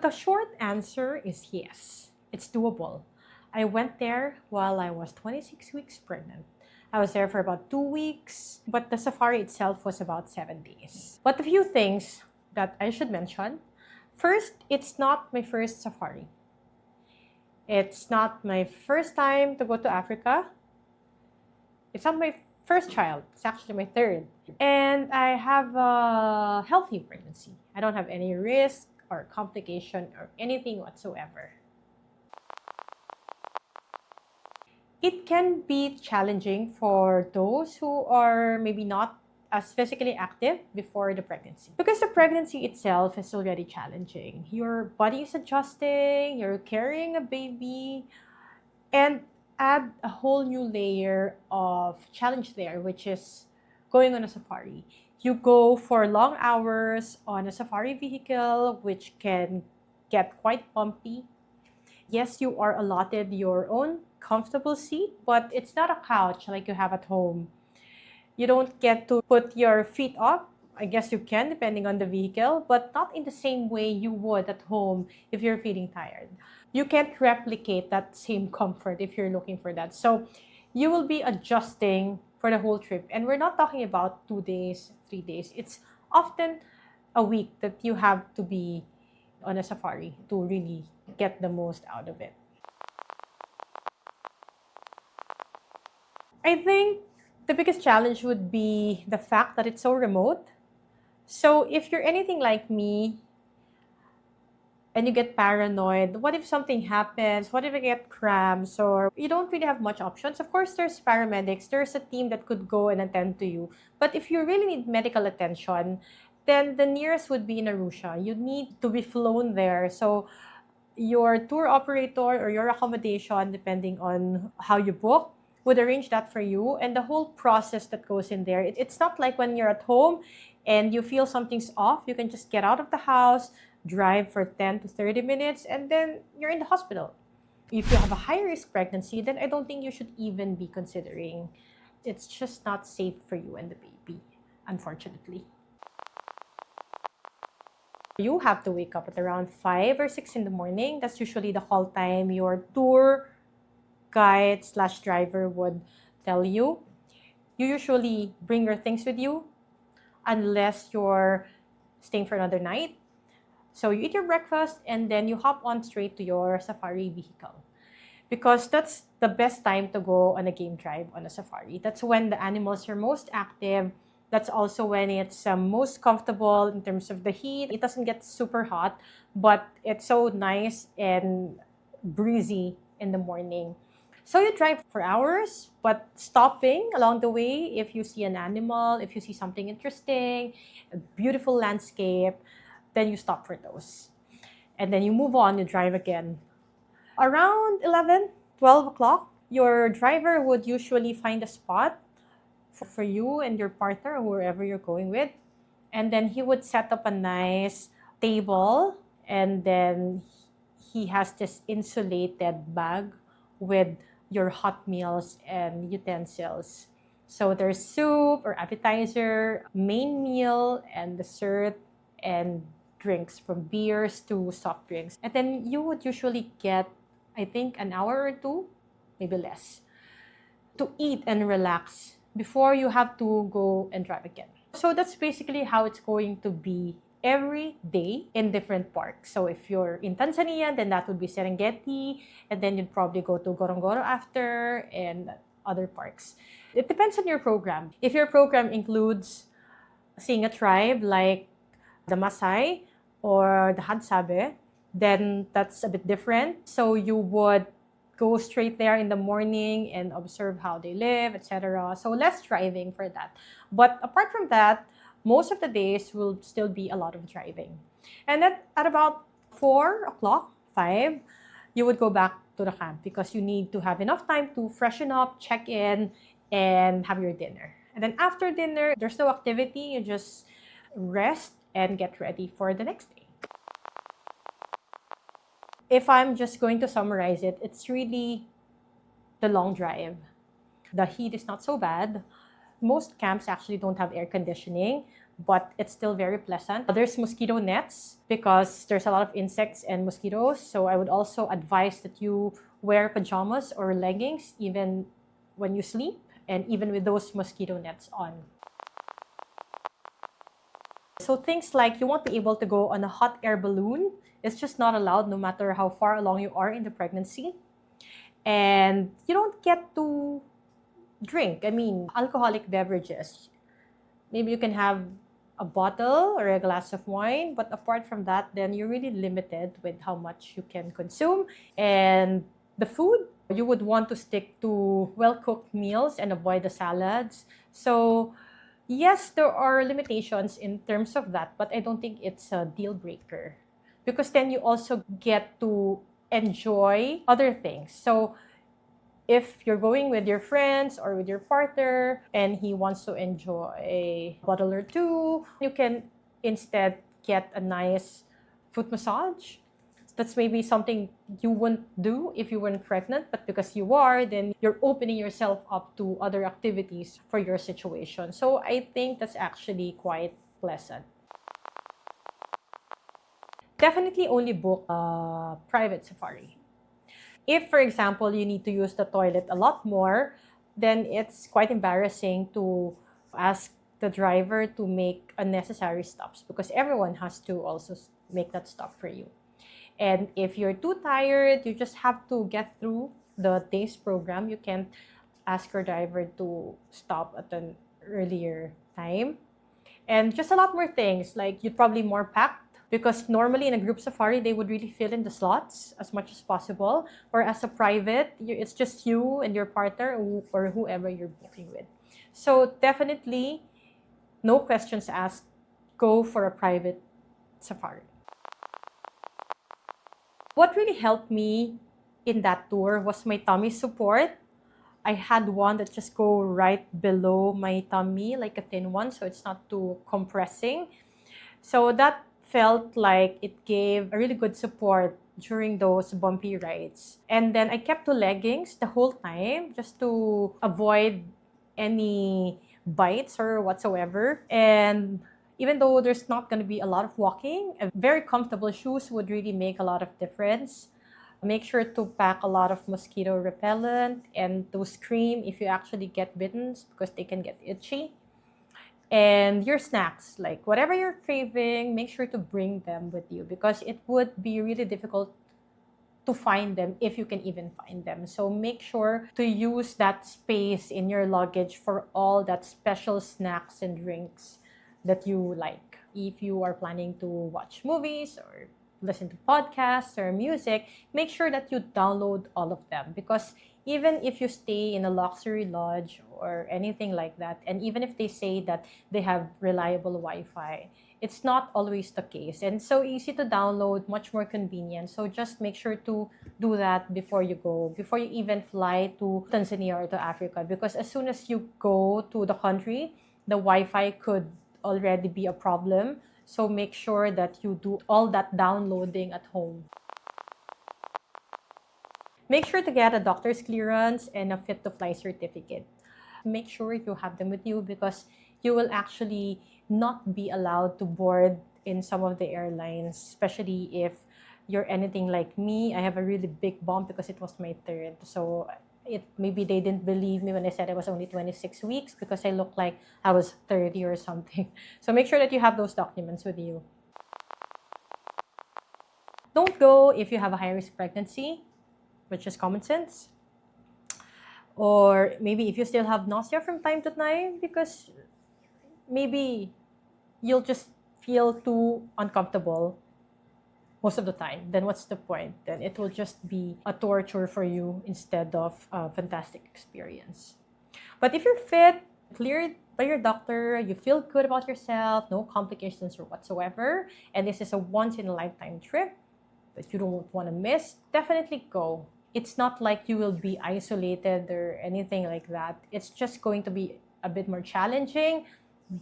The short answer is yes, it's doable. I went there while I was 26 weeks pregnant. I was there for about 2 weeks, but the safari itself was about 7 days. But a few things that I should mention. First, it's not my first safari. It's not my first time to go to Africa. It's not my first child. It's actually my third. And I have a healthy pregnancy. I don't have any risk or complication or anything whatsoever. It can be challenging for those who are maybe not as physically active before the pregnancy. Because the pregnancy itself is already challenging. Your body is adjusting, you're carrying a baby, and add a whole new layer of challenge there, which is going on a safari. You go for long hours on a safari vehicle, which can get quite bumpy. Yes, you are allotted your own comfortable seat, but it's not a couch like you have at home. You don't get to put your feet up. I guess you can, depending on the vehicle, but not in the same way you would at home if you're feeling tired. You can't replicate that same comfort if you're looking for that. So you will be adjusting for the whole trip. And we're not talking about 2 days, 3 days. It's often a week that you have to be on a safari to really get the most out of it. I think the biggest challenge would be the fact that it's so remote. So if you're anything like me and you get paranoid, what if something happens? What if I get cramps? Or you don't really have much options. Of course, there's paramedics. There's a team that could go and attend to you. But if you really need medical attention, then the nearest would be in Arusha. You need to be flown there. So your tour operator or your accommodation, depending on how you book, would arrange that for you. And the whole process that goes in there, it's not like when you're at home and you feel something's off, you can just get out of the house, drive for 10 to 30 minutes, and then you're in the hospital. If you have a high risk pregnancy, then I don't think you should even be considering. It's just not safe for you and the baby, unfortunately. You have to wake up at around 5 or 6 in the morning. That's usually the call time your tour guide slash driver would tell you. You usually bring your things with you unless you're staying for another night. So you eat your breakfast and then you hop on straight to your safari vehicle. Because that's the best time to go on a game drive on a safari. That's when the animals are most active. That's also when it's most comfortable in terms of the heat. It doesn't get super hot, but it's so nice and breezy in the morning. So you drive for hours, but stopping along the way if you see an animal, if you see something interesting, a beautiful landscape, then you stop for those. And then you move on, you drive again. Around 11, 12 o'clock, your driver would usually find a spot for you and your partner or wherever you're going with. And then he would set up a nice table, and then he has this insulated bag with your hot meals and utensils. So there's soup or appetizer, main meal, and dessert, and drinks from beers to soft drinks. And then you would usually get, I think, an hour or two, maybe less, to eat and relax before you have to go and drive again. So that's basically how it's going to be every day in different parks. So if you're in Tanzania, then that would be Serengeti, and then you'd probably go to Ngorongoro after and other parks. It depends on your program. If your program includes seeing a tribe like the Maasai or the Hadzabe, then that's a bit different. So you would go straight there in the morning and observe how they live, etc. So less driving for that. But apart from that, most of the days will still be a lot of driving. And then at about 4 o'clock, 5, you would go back to the camp because you need to have enough time to freshen up, check in, and have your dinner. And then after dinner, there's no activity. You just rest and get ready for the next day. If I'm just going to summarize it's really the long drive. The heat is not so bad. Most camps actually don't have air conditioning, but it's still very pleasant. There's mosquito nets because there's a lot of insects and mosquitoes. So I would also advise that you wear pajamas or leggings even when you sleep, and even with those mosquito nets on. So things like you won't be able to go on a hot air balloon. It's just not allowed no matter how far along you are in the pregnancy. And you don't get to drink. I mean, alcoholic beverages. Maybe you can have a bottle or a glass of wine, but apart from that, then you're really limited with how much you can consume. And the food, you would want to stick to well-cooked meals and avoid the salads. So yes, there are limitations in terms of that, but I don't think it's a deal breaker because then you also get to enjoy other things. So if you're going with your friends or with your partner and he wants to enjoy a bottle or two, you can instead get a nice foot massage. That's maybe something you wouldn't do if you weren't pregnant, but because you are, then you're opening yourself up to other activities for your situation. So I think that's actually quite pleasant. Definitely only book a private safari. If, for example, you need to use the toilet a lot more, then it's quite embarrassing to ask the driver to make unnecessary stops because everyone has to also make that stop for you. And if you're too tired, you just have to get through the day's program. You can't ask your driver to stop at an earlier time. And just a lot more things, like you'd probably more packed because normally in a group safari, they would really fill in the slots as much as possible. Whereas a private, it's just you and your partner or whoever you're booking with. So definitely, no questions asked, go for a private safari. What really helped me in that tour was my tummy support. I had one that just go right below my tummy, like a thin one, so it's not too compressing. So that felt like it gave a really good support during those bumpy rides. And then I kept the leggings the whole time just to avoid any bites or whatsoever. And even though there's not going to be a lot of walking, a very comfortable shoes would really make a lot of difference. Make sure to pack a lot of mosquito repellent and those cream if you actually get bitten because they can get itchy. And your snacks, like whatever you're craving, make sure to bring them with you because it would be really difficult to find them if you can even find them. So make sure to use that space in your luggage for all that special snacks and drinks that you like. If you are planning to watch movies or listen to podcasts or music, make sure that you download all of them because even if you stay in a luxury lodge or anything like that, and even if they say that they have reliable Wi-Fi, it's not always the case. And so easy to download, much more convenient. So just make sure to do that before you go, before you even fly to Tanzania or to Africa, because as soon as you go to the country, the Wi-Fi could already be a problem. So make sure that you do all that downloading at home. Make sure to get a doctor's clearance and a fit to fly certificate. Make sure you have them with you because you will actually not be allowed to board in some of the airlines, especially if you're anything like me. I have a really big bump because it was my third. So maybe they didn't believe me when I said I was only 26 weeks because I looked like I was 30 or something. So make sure that you have those documents with you. Don't go if you have a high-risk pregnancy, which is common sense. Or maybe if you still have nausea from time to time because maybe you'll just feel too uncomfortable most of the time, then what's the point? Then it will just be a torture for you instead of a fantastic experience. But if you're fit, cleared by your doctor, you feel good about yourself, no complications or whatsoever, and this is a once in a lifetime trip that you don't want to miss, definitely go. It's not like you will be isolated or anything like that. It's just going to be a bit more challenging,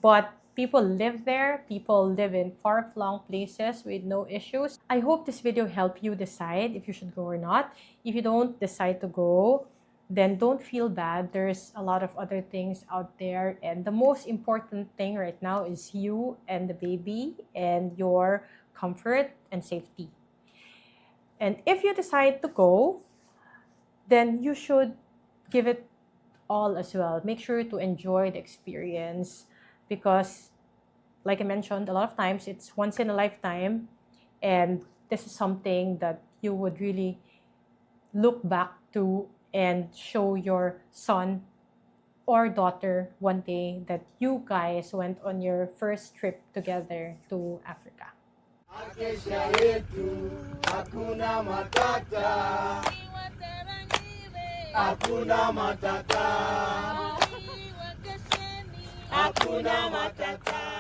but people live there. People live in far-flung places with no issues. I hope this video helped you decide if you should go or not. If you don't decide to go, then don't feel bad. There's a lot of other things out there. And the most important thing right now is you and the baby and your comfort and safety. And if you decide to go, then you should give it all as well. Make sure to enjoy the experience because, like I mentioned, a lot of times it's once in a lifetime, and this is something that you would really look back to and show your son or daughter one day that you guys went on your first trip together to Africa. Maisha yetu hakuna matata, hakuna matata, hakuna matata.